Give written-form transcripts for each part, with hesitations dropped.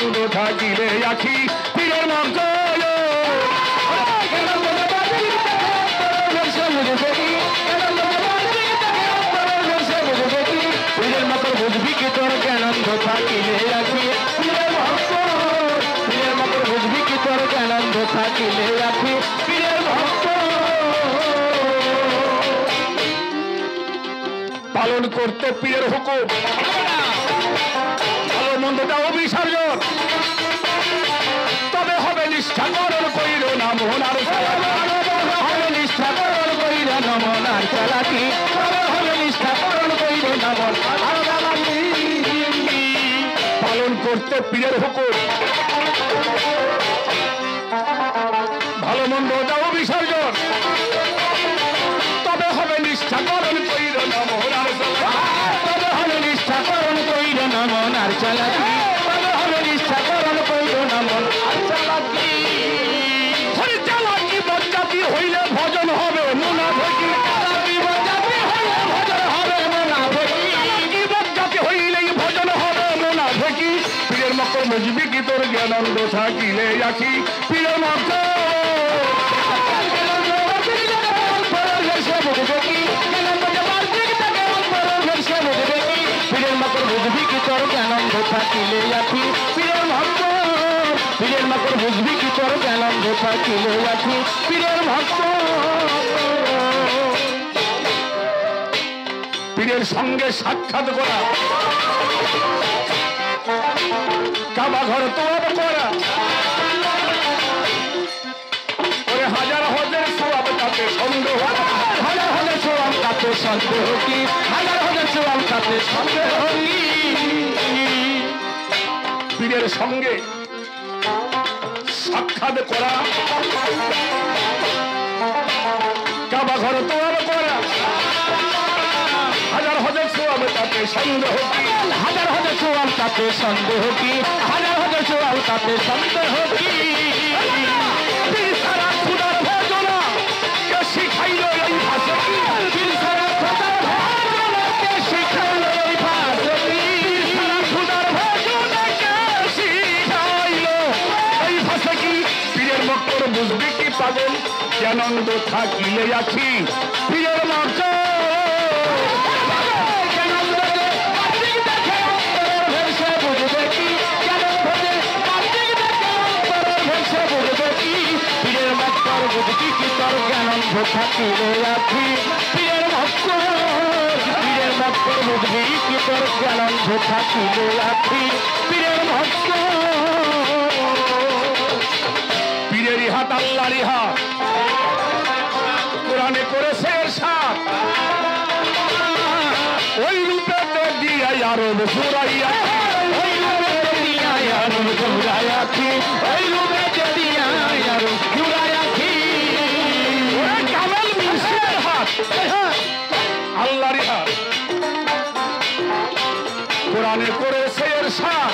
জ্ঞানানন্দ থাকিলে আখি পীরের মক্ত পীরের মকর বুঝবি কি তোর জ্ঞানানন্দ থাকিলে আখি পীরের ভক্ত পীরের মকর বুঝবি কি তোর জ্ঞানানন্দ থাকিলে আখি পীরের ভক্ত পালন করতে পীরের হুকুম ভালো মন্দটা অবিসর্জন তবে হবে নিষ্ঠাকরণ কইর না মোহনার হবে নিষ্ঠাকরণ কইর না মোহনার চালাকি তবে হবে নিষ্ঠাকরণ কইর না মোহনার চালাকি পালন করতে পীরের হুকুম ভালো মন্দটা অবিসর্জন তবে হবে নিষ্ঠাকরণ কইর না মোহনার তবে হবে নিষ্ঠাকরণ কইর না মোহনার চালাকি তবে হবে নিষ্ঠাকরণ কইর না মোহনার চালাকি হরি চালাকি বজ্জাতি হইলে ভজন হবে মুনাফিকি চালাকি বজ্জাতি হইলে ভজন হবে মুনাফিকি চালাকি বজ্জাতি হইলেই ভজন হবে মুনাফিকি পীরের মকর বুঝবি কি তোর জ্ঞানানন্দ থাকিলে আখি পীরের মকর পীরের মকর বুঝবি কি তোর জ্ঞানানন্দ থাকিলে আখি পীরের ভক্ত পীরের মকর বুঝবি কি তোর জ্ঞানানন্দ থাকিলে আখি পীরের ভক্ত পীরের সঙ্গে সাক্ষাৎ করা কাবা ঘর তোয়াব করা ওরে হাজার হাজার সোয়াব তাতে সন্দেহ হাজার হাজার সোয়াব তাতে সন্দেহ কি হাজার হাজার সোয়াব তাতে সন্দেহ কি পীরের সঙ্গে সাক্ষাৎ করা কাবা ঘর তোয়াব করা হাজার হাজার সোয়াব তাতে সন্দেহ কি হাজার হাজার সোয়াব তাতে সন্দেহ কি হাজার হাজার সোয়াব তাতে সন্দেহ কি সারা খুদার ভজনা কে শিখাইল এই ভাষা কি সারা খুদার ভজনা কে শিখাইল এই ভাষা কি সারা খুদার ভজনা কে শিখাইল এই ভাষা কি পীরের মকর বুঝবি কি পাগল জ্ঞানানন্দ থাকিলে আখি পীরের মকর বুঝবি কি তোর জ্ঞানানন্দ থাকিলে আখি পীরের ভক্ত পীরের ভক্ত বুঝবি কি তোর জ্ঞানানন্দ থাকিলে আখি পীরের ভক্ত পীরেরই হাত আল্লাহরই হাত কোরআনে করেছে এরশাদ ওই রূপে দিয়া আরব সুরাইয়া ওই রূপে দিয়া আরব সুরাইয়া কি ওই রূপে দিয়া আরব সুরাইয়া আল্লাহর হাত কোরআনে করেছে এরশাদ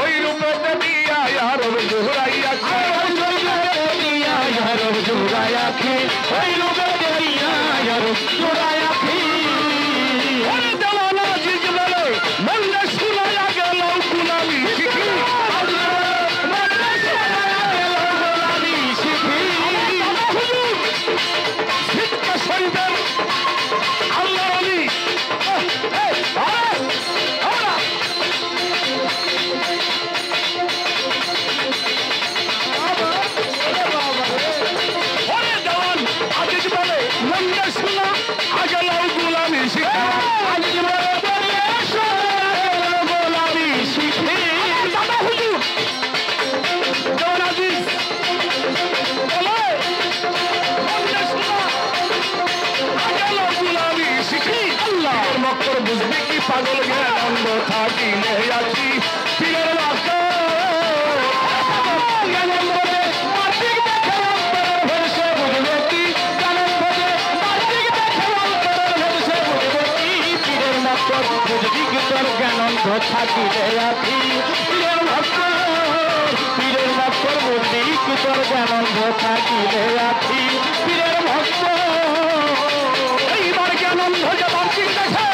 ওই রূপে দিয়া আরব জোহরাইয়া দিয়া আরব জোহরাইয়া কি ওই রূপে দিয়া আরব জোহরাইয়া কি ওরে দেওয়ানা জিজ বলে মনে শুনায়া গেল গুলামি শিখি বুঝবি কি পাগল জ্ঞানানন্দ থাকিলে আখি পীরের মকর জ্ঞানানন্দ মাটিক দেখে অন্তরের ভেসে বুঝবে কি জ্ঞানানন্দ মাটিক দেখে অন্তরের ভেসে বুঝবে কি পীরের মকর বুঝবি কি তোর জ্ঞানানন্দ থাকিলে আখি পীরের মকর বুঝবি কি তোর জ্ঞানানন্দ থাকিলে আখি পীরের মকর এইবার জ্ঞানানন্দ যে মাটিক দেখে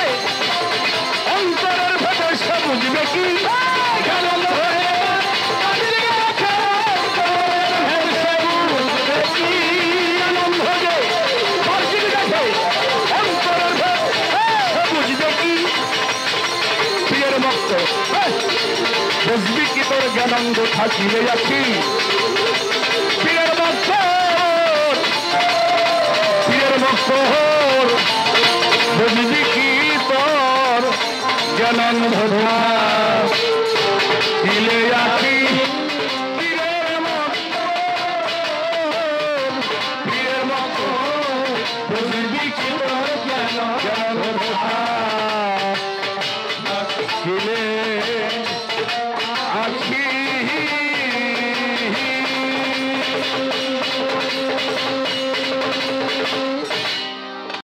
অন্তরের ভেতর সে বুঝবে কি সঙ্গ থাকিলে আছি পীরের ভক্ত বুঝবি কি তোর জনন ভোধা দিলে আছি পীরের ভক্ত বুঝবি কি